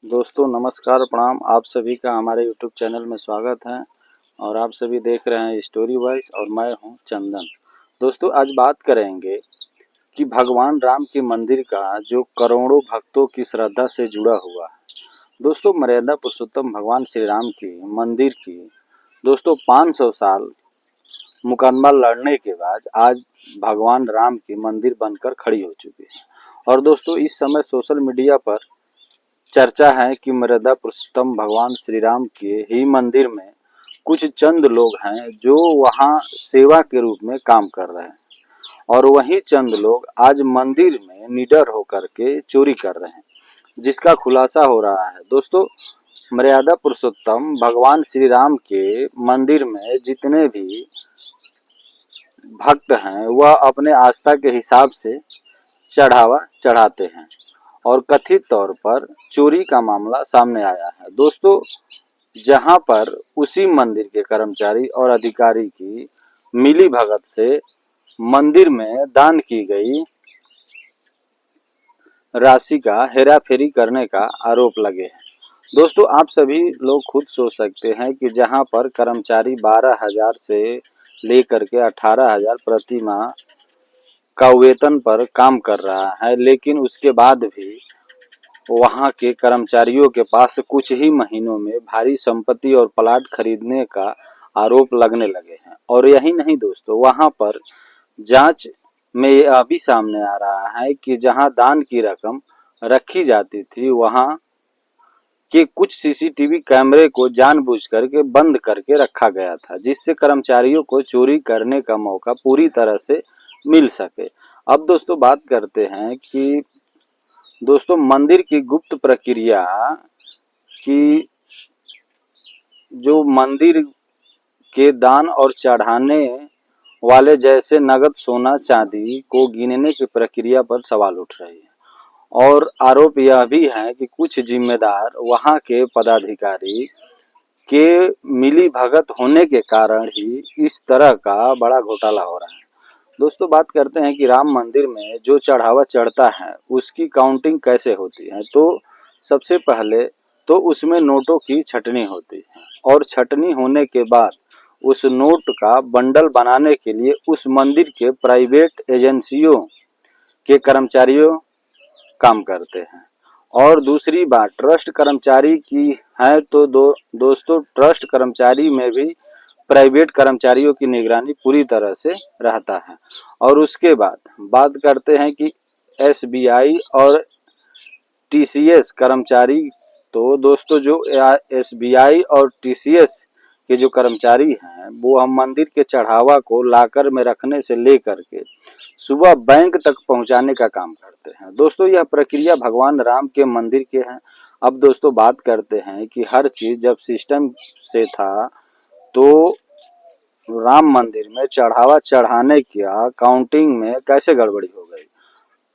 दोस्तों नमस्कार प्रणाम। आप सभी का हमारे YouTube चैनल में स्वागत है और आप सभी देख रहे हैं स्टोरी वॉइस और मैं हूं चंदन। दोस्तों आज बात करेंगे कि भगवान राम के मंदिर का जो करोड़ों भक्तों की श्रद्धा से जुड़ा हुआ है। दोस्तों मर्यादा पुरुषोत्तम भगवान श्री राम की मंदिर की दोस्तों 500 साल मुकदमा लड़ने के बाद आज भगवान राम की मंदिर बनकर खड़ी हो चुकी है। और दोस्तों इस समय सोशल मीडिया पर चर्चा है कि मर्यादा पुरुषोत्तम भगवान श्री राम के ही मंदिर में कुछ चंद लोग हैं जो वहां सेवा के रूप में काम कर रहे हैं और वही चंद लोग आज मंदिर में निडर होकर के चोरी कर रहे हैं, जिसका खुलासा हो रहा है। दोस्तों मर्यादा पुरुषोत्तम भगवान श्री राम के मंदिर में जितने भी भक्त हैं वह अपने आस्था के हिसाब से चढ़ावा चढ़ाते हैं और कथित तौर पर चोरी का मामला सामने आया है। दोस्तों जहां पर उसी मंदिर के कर्मचारी और अधिकारी की मिली भगत से मंदिर में दान की गई राशि का हेराफेरी करने का आरोप लगे हैं। दोस्तों आप सभी लोग खुद सोच सकते हैं कि जहां पर कर्मचारी 12,000 से लेकर के 18,000 प्रति माह का वेतन पर काम कर रहा है, लेकिन उसके बाद भी वहां के कर्मचारियों के पास कुछ ही महीनों में भारी संपत्ति और प्लाट खरीदने का आरोप लगने लगे हैं। और यही नहीं दोस्तों, वहां पर जांच में यह भी सामने आ रहा है कि जहां दान की रकम रखी जाती थी वहां के कुछ सीसीटीवी कैमरे को जानबूझकर के बंद करके रखा गया था, जिससे कर्मचारियों को चोरी करने का मौका पूरी तरह से मिल सके। अब दोस्तों बात करते हैं कि दोस्तों मंदिर की गुप्त प्रक्रिया की जो मंदिर के दान और चढ़ाने वाले जैसे नगद सोना चांदी को गिनने की प्रक्रिया पर सवाल उठ रहे हैं और आरोप यह भी है कि कुछ जिम्मेदार वहां के पदाधिकारी के मिली भगत होने के कारण ही इस तरह का बड़ा घोटाला हो रहा है। दोस्तों बात करते हैं कि राम मंदिर में जो चढ़ावा चढ़ता है उसकी काउंटिंग कैसे होती है। तो सबसे पहले तो उसमें नोटों की छटनी होती है और छटनी होने के बाद उस नोट का बंडल बनाने के लिए उस मंदिर के प्राइवेट एजेंसियों के कर्मचारियों काम करते हैं। और दूसरी बात ट्रस्ट कर्मचारी की है तो दोस्तों ट्रस्ट कर्मचारी में भी प्राइवेट कर्मचारियों की निगरानी पूरी तरह से रहता है। और उसके बाद बात करते हैं कि एसबीआई और टीसीएस कर्मचारी। तो दोस्तों जो एसबीआई और टीसीएस के जो कर्मचारी हैं वो हम मंदिर के चढ़ावा को लाकर में रखने से लेकर के सुबह बैंक तक पहुंचाने का काम करते हैं। दोस्तों यह प्रक्रिया भगवान राम के मंदिर के हैं। अब दोस्तों बात करते हैं कि हर चीज जब सिस्टम से था तो राम मंदिर में चढ़ावा चढ़ाने की काउंटिंग में कैसे गड़बड़ी हो गई।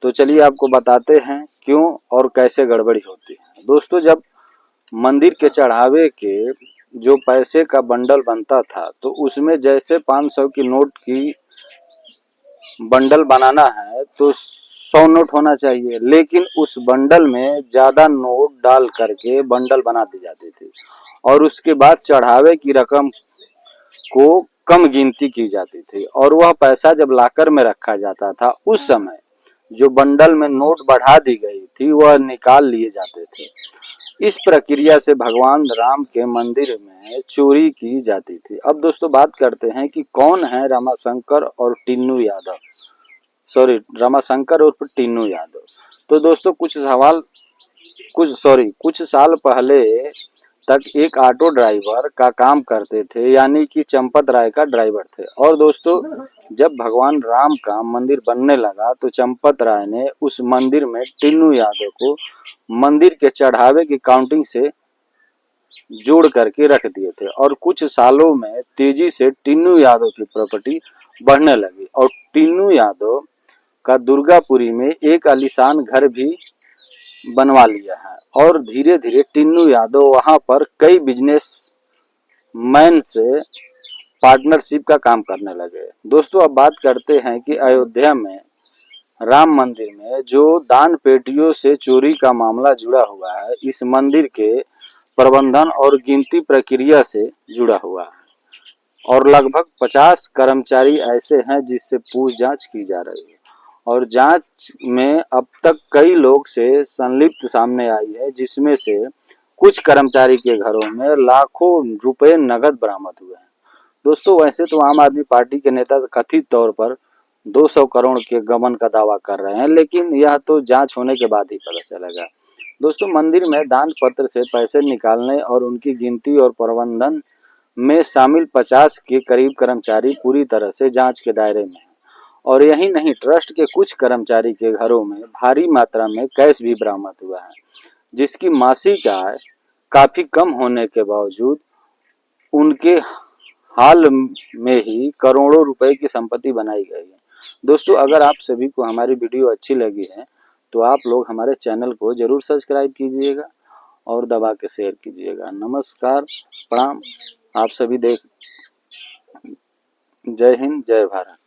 तो चलिए आपको बताते हैं क्यों और कैसे गड़बड़ी होती है। दोस्तों जब मंदिर के चढ़ावे के जो पैसे का बंडल बनता था तो उसमें जैसे 500 की नोट की बंडल बनाना है तो 100 नोट होना चाहिए, लेकिन उस बंडल में ज्यादा नोट डाल करके बंडल बना दी जाती थी और उसके बाद चढ़ावे की रकम को कम गिनती की जाती थी और वह पैसा जब लाकर में रखा जाता था उस समय जो बंडल में नोट बढ़ा दी गई थी वह निकाल लिए जाते थे। इस प्रक्रिया से भगवान राम के मंदिर में चोरी की जाती थी। अब दोस्तों बात करते हैं कि कौन है रमाशंकर और टिन्नू यादव, सॉरी रमाशंकर और टिन्नू यादव। तो दोस्तों कुछ साल पहले तक एक ऑटो ड्राइवर का काम करते थे, यानी कि चंपत राय का ड्राइवर थे। और दोस्तों जब भगवान राम का मंदिर बनने लगा तो चंपत राय ने उस मंदिर में टिन्नू यादव को मंदिर के चढ़ावे की काउंटिंग से जोड़ करके रख दिए थे और कुछ सालों में तेजी से टिन्नू यादव की प्रॉपर्टी बढ़ने लगी और टिन्नू यादव का दुर्गापुरी में एक आलीशान घर भी बनवा लिया है और धीरे धीरे टिन्नू यादव वहां पर कई बिजनेस मैन से पार्टनरशिप का काम करने लगे। दोस्तों अब बात करते हैं कि अयोध्या में राम मंदिर में जो दान पेटियों से चोरी का मामला जुड़ा हुआ है, इस मंदिर के प्रबंधन और गिनती प्रक्रिया से जुड़ा हुआ है और लगभग 50 कर्मचारी ऐसे हैं जिससे पूछ जांच की जा रही है और जांच में अब तक कई लोग से संलिप्त सामने आई है, जिसमें से कुछ कर्मचारी के घरों में लाखों रुपए नकद बरामद हुए हैं। दोस्तों, वैसे तो आम आदमी पार्टी के नेता कथित तौर पर 200 करोड़ के गबन का दावा कर रहे हैं, लेकिन यह तो जांच होने के बाद ही पता चलेगा। दोस्तों, मंदिर में दान पत्र से पैसे निकालने और उनकी गिनती और प्रबंधन में शामिल 50 के करीब कर्मचारी पूरी तरह से जांच के दायरे में हैं और यही नहीं, ट्रस्ट के कुछ कर्मचारी के घरों में भारी मात्रा में कैश भी बरामद हुआ है, जिसकी मासिक आय काफी कम होने के बावजूद उनके हाल में ही करोड़ों रुपए की संपत्ति बनाई गई है। दोस्तों, अगर आप सभी को हमारी वीडियो अच्छी लगी है तो आप लोग हमारे चैनल को जरूर सब्सक्राइब कीजिएगा और दबा के शेयर कीजिएगा। नमस्कार, प्रणाम। आप सभी जय हिंद, जय भारत।